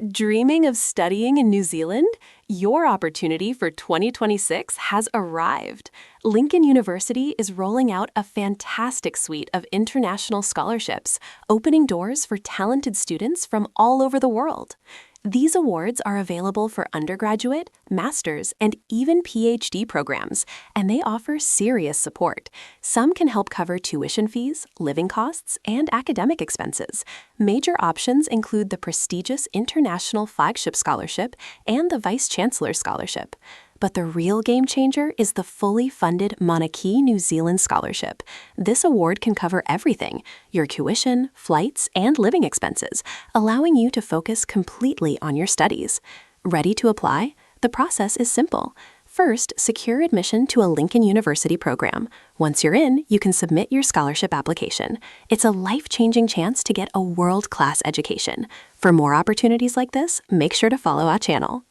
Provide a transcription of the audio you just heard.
Dreaming of studying in New Zealand? Your opportunity for 2026 has arrived. Lincoln University is rolling out a fantastic suite of international scholarships, opening doors for talented students from all over the world. These awards are available for undergraduate, master's, and even PhD programs, and they offer serious support. Some can help cover tuition fees, living costs, and academic expenses. Major options include the prestigious International Flagship Scholarship and the Vice Chancellor Scholarship. But the real game changer is the fully funded Manaaki New Zealand Scholarship. This award can cover everything: your tuition, flights, and living expenses, allowing you to focus completely on your studies. Ready to apply? The process is simple. First, secure admission to a Lincoln University program. Once you're in, you can submit your scholarship application. It's a life-changing chance to get a world-class education. For more opportunities like this, make sure to follow our channel.